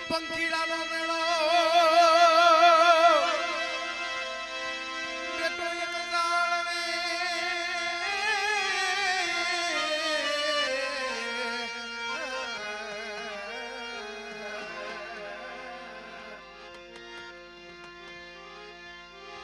પંખીડાનો મેળો બેટો એક જાળવે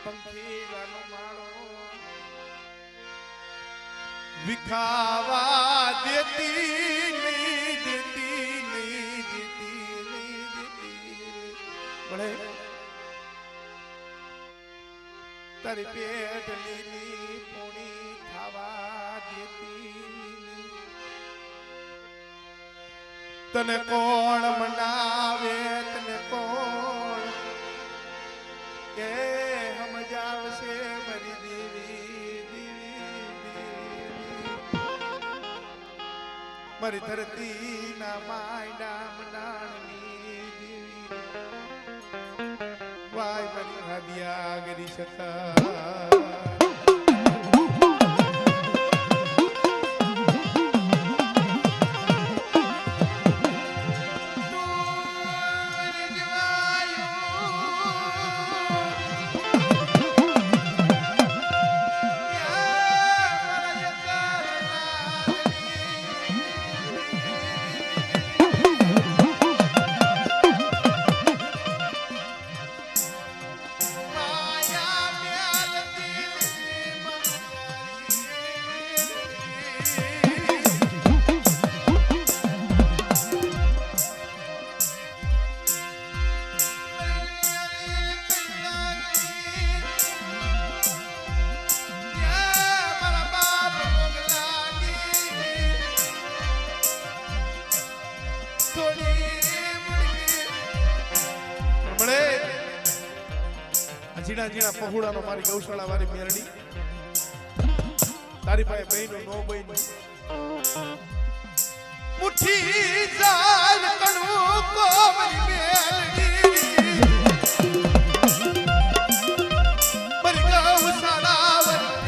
પંખીડાનો માળો વિખાવા દેતી નહીં દેતી નહીં દેતી નહીં દેતી મળે તારી પેટલીની પૂણી ખાવા દેતી તને કોણ મનાવે તને કોણ કે સમજાવશે મારી દેવી મારી ધરતી ના માયના મનાણની દેવી વાય મારી રાબિયા ગરી શકા જીણા જીણા પહોળાનો મારી ગૌશાળા વાળી મેરડી તારી પાસે બહેનો નો બહેનો મુઠ્ઠી જાલ કણું કોમરી મેરડી મારી ગૌશાળા વાળી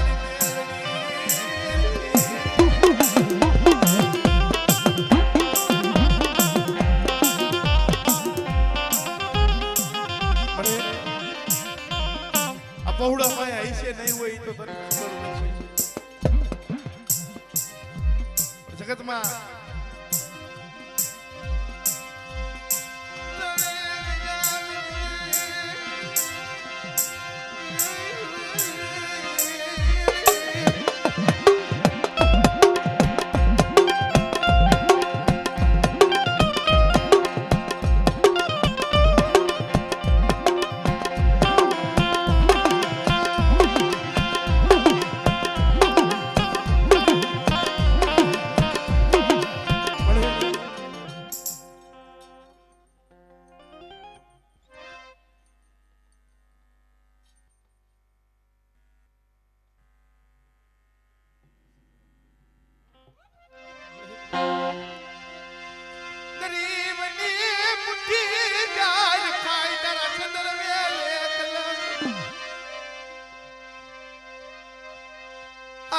પહોળા માં આઈશે નહીં હોય તો તને જગતમાં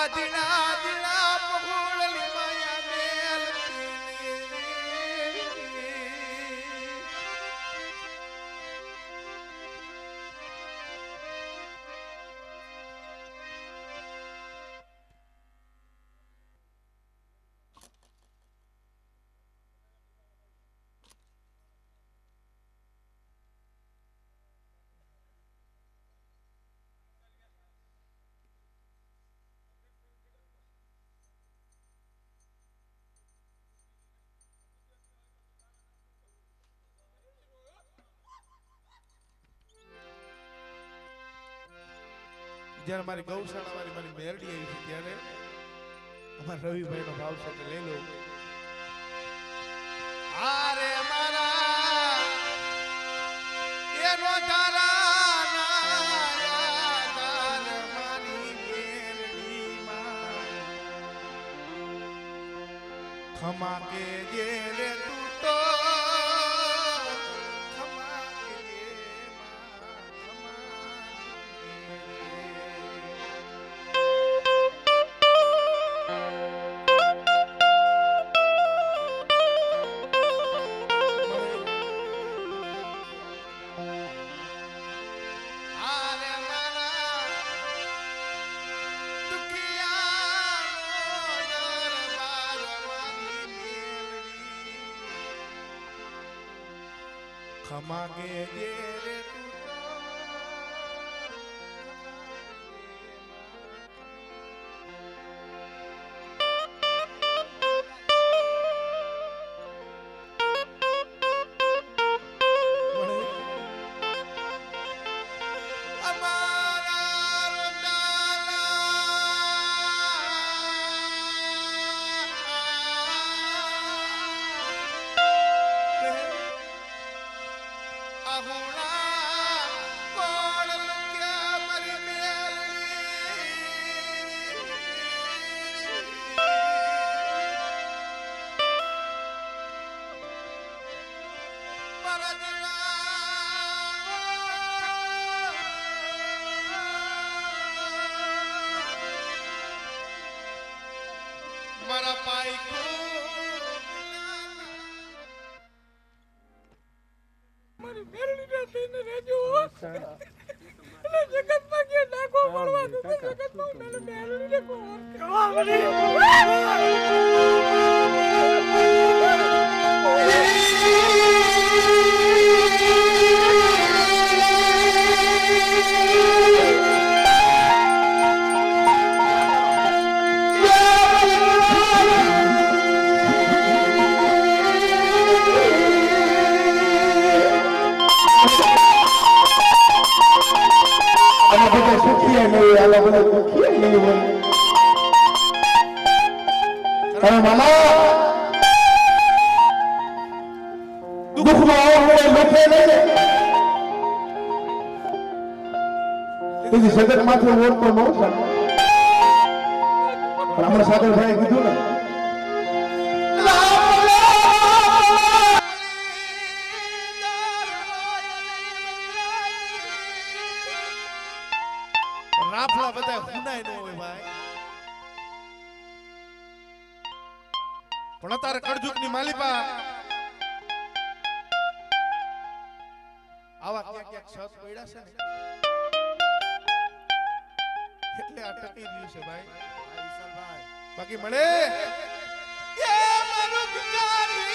દિલા દિલા પહોળલી માયા મેલ જ્યારે મારી ગૌશાળા વાળી મારી મેરડી આવી છે ત્યારે અમારા રવિભાઈ નો ભાવ છે લઈ લો આરે મારા એનો તારા મારી મેરડી માં ખમા કે જે રે તું તો ખમાગે જે રે તું મારા પાઈ મારી મેરડી ના થઈને રહેજો જગતમાં કે નાખો પડવા તો જગતમાં મેરડી ને કો જગત માંથી ઓળખો ન પણ હમણાં સાગરભાઈ કીધું ને રાફલા બધા હુનાય ન હોય ભાઈ પણ અત્યારે કળજુગની માલિપા આવા ક્યાંક સત પડ્યા છે ને એટલે આ ટકી રહ્યું છે ભાઈ બાકી મળે એ મારું ભિખારી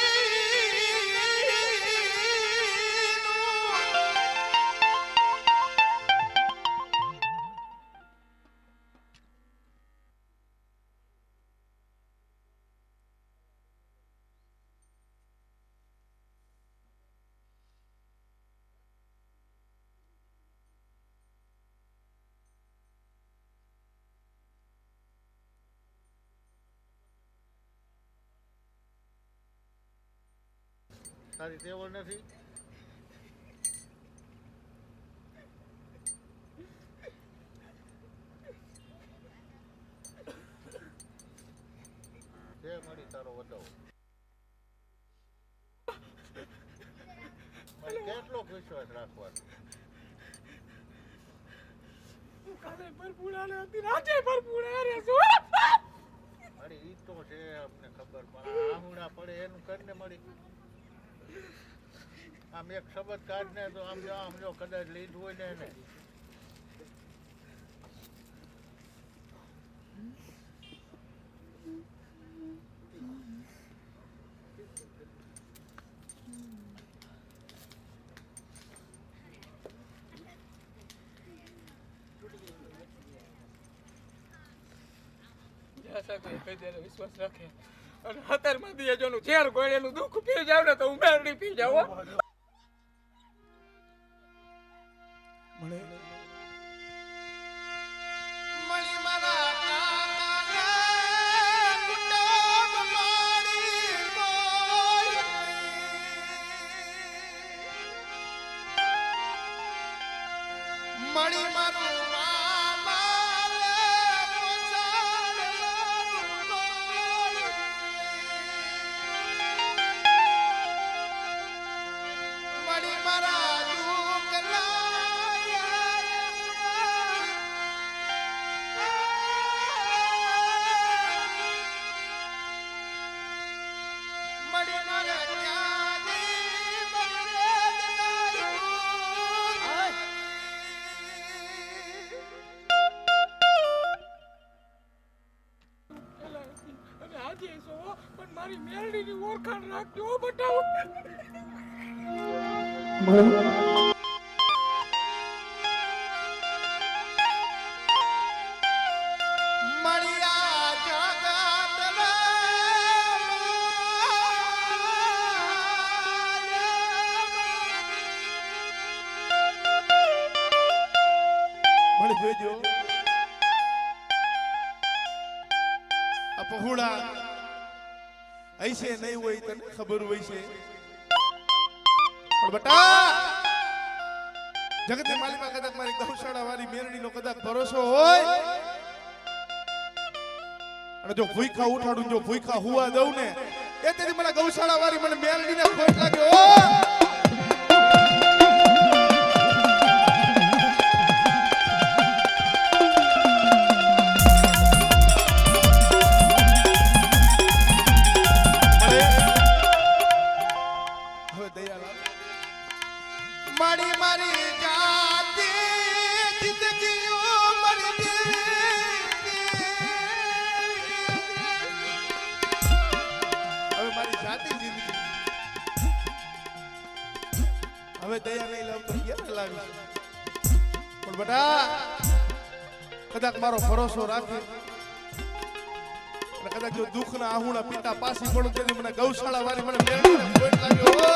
તારી ટેવ નથી તે મળી તારો વધાવો કેટલો વિશ્વાસ રાખવાનો કાલે પર પુડાને હતી રાતે પર પુડા રે છો અરે ઈ તો છે અમને ખબર પણ આમુડા પડે એનું કરીને મળી આમ એક શબ્દ કાઢને તો આમ જો કદાચ લીધું હોય ને એને વિશ્વાસ રાખે અને હતરમાં દિયાજોનું ઝેર ગોળેલું દુઃખ પી જાવ ને તો હું મેરડી પી જાવ મળે મણી મારા કાકાને કુટુંબ મારી બોલ મણી મારું પણ મારી મેરડીની ઓળખાણ રાખજો બટાવો મળ્યા જગતના મળી જોજો આ પહોળા ऐसे नहीं हुई तने खबर हुई से પણ બટા જગતે માલિકા કદાચ મારી ગૌશાળા વાળી મેરડી નો કદાચ ભરોસો હોય અને જો ભૂખા ઉઠાડું જો ભૂખા હુવા દઉં ને એ તેથી મને ગૌશાળા વાળી મને મેરડી ને ખોટ લાગે ઓ મારી મારી જાતિ જિંદગી મરી હવે મારી જાતિ જિંદગી હવે દયા નહીં લાવ તો ક્યારે લાવી પણ બટા કદાચ મારો ભરોસો રાખે અને કદાચ જો દુઃખના આહુણા પિતા પાસી પડું તેથી મને ગૌશાળા વાળી મને મેળવીને ખોટ લાગ્યો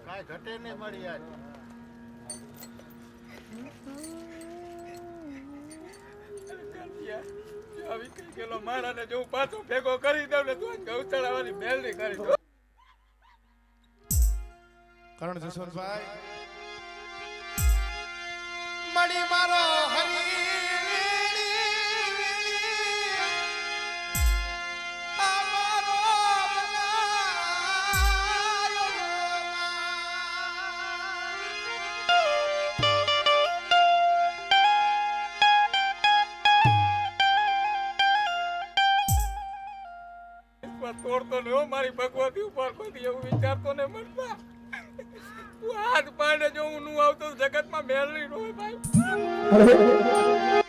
કાંઈ ઘટે નહીં મળી આજ આવી કઈ ગયેલો મારાને જો હું પાછો ભેગો કરી દઉં ને તું ગૌશાળા વાળી મેલડી કરી દો કરણ જસવંતભાઈ મળી મારો હરી તોડતો ને હો મારી ભગવતી ઉપર કોઈ એવું વિચારતો ને મનમાં તું હાથ પાડે જો હું નું આવતો જગતમાં મેળવી હોય ભાઈ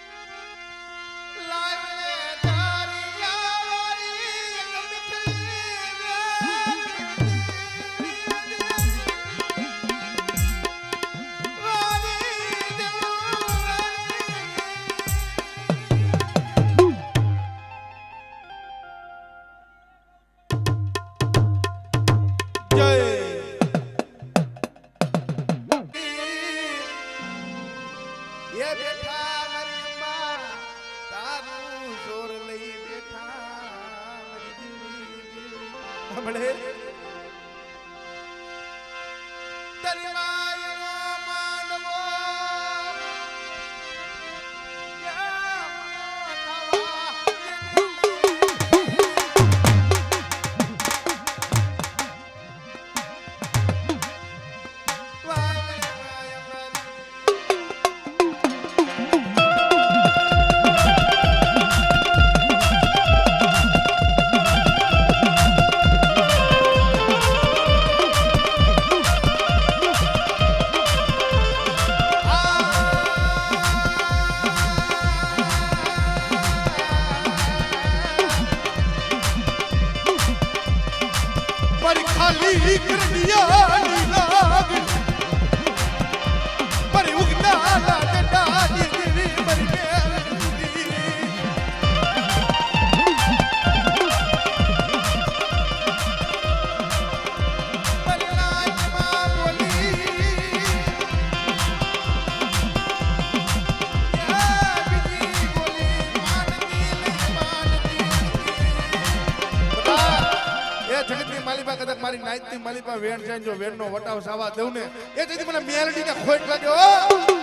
મારી નાઈટની માલિકા વેણ જાય જો વેણનો વટાવ સાવા દઉં ને એ તેથી મને મેલડીને ખોટ લાગ્યો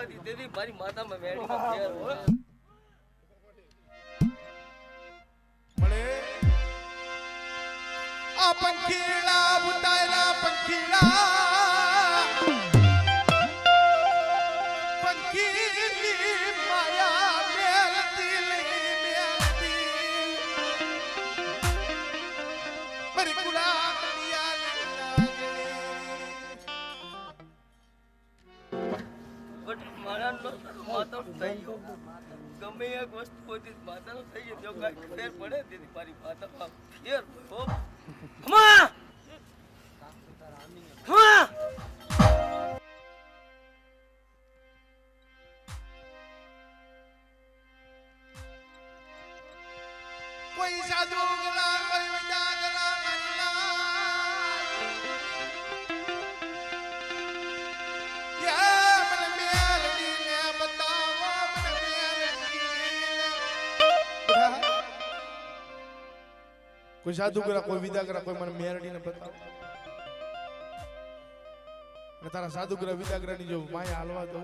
જવાથી તેથી મારી માતામાં મેળીમાં ફેર હોય મળે આ પંખીડા બુતાયલા પંખીડા પંખીની માયા મેલતી મારી કુડા મારા માતા થઈ ગયો ગમે એક વસ્તુ કોઈ માતાનો થઈ ગયો જો કાંઈ ફેર પડે તેથી મારી માતામાં ફેર હો હમા હમા કોઈ સાધુ ગલા કોઈ વિદ્યા ગલા મનલા યા મને મેલડી ને બતાવો મને મેલડી કોઈ સાધુ ગલા કોઈ વિદ્યા ગલા કોઈ મને મેલડી ને બતાવો અને તારા સાધુ ગલા વિદ્યા ગલા ની જો માયા હાલવા દો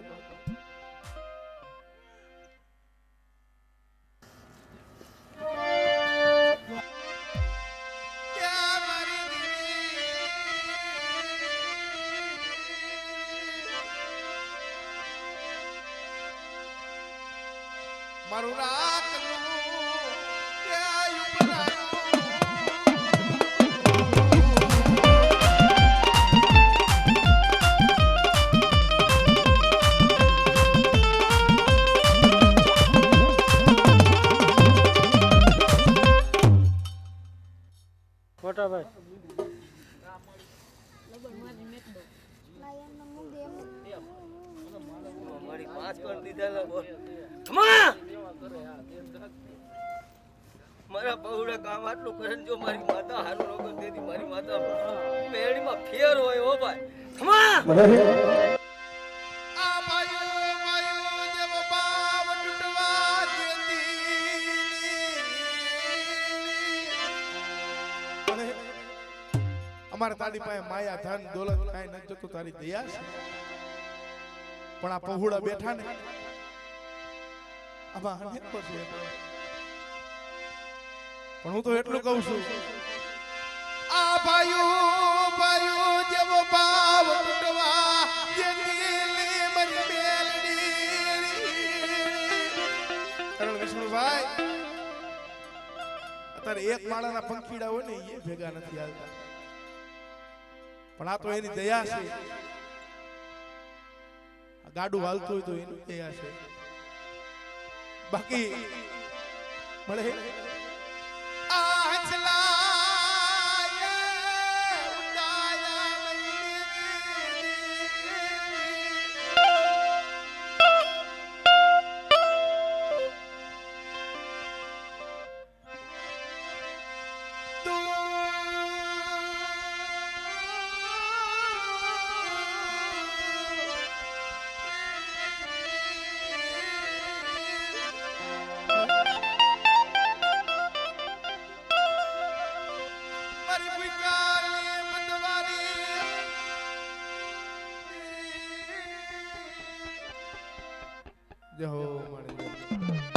મારું રાખલું ક્યાંય ઉપરાયું મોટા ભાઈ મારી પાંચ કર દીધા બોલ હમા મારા બહુડા કામ આટલું કરે જો મારી માતા હારું રોગ દેતી મારી માતા મેળીમાં ફેર હોય હો ભાઈ હમા આ ભાઈઓ ભાઈઓ જેવો બાવ તૂટવા દેતી અમારા તારી પાસે માયા ધન દોલત કાંઈ નથી જતું તારી દયા છે પણ આ પહોળા બેઠા ને આમાં અનેકો છે પણ હું તો એટલું કહું છું આ ભાઈઓ ભાઈઓ જેવો ભાવ તૂટવા જેની મરી મેલડી કારણ વિષ્ણુભાઈ અત્યારે એક માળાના પંખીડા હોય ને એ ભેગા નથી આવતા પણ આ તો એની દયા છે ગાડું હાલતું હોય તો એની દયા છે બાકી મળે જય હો મળે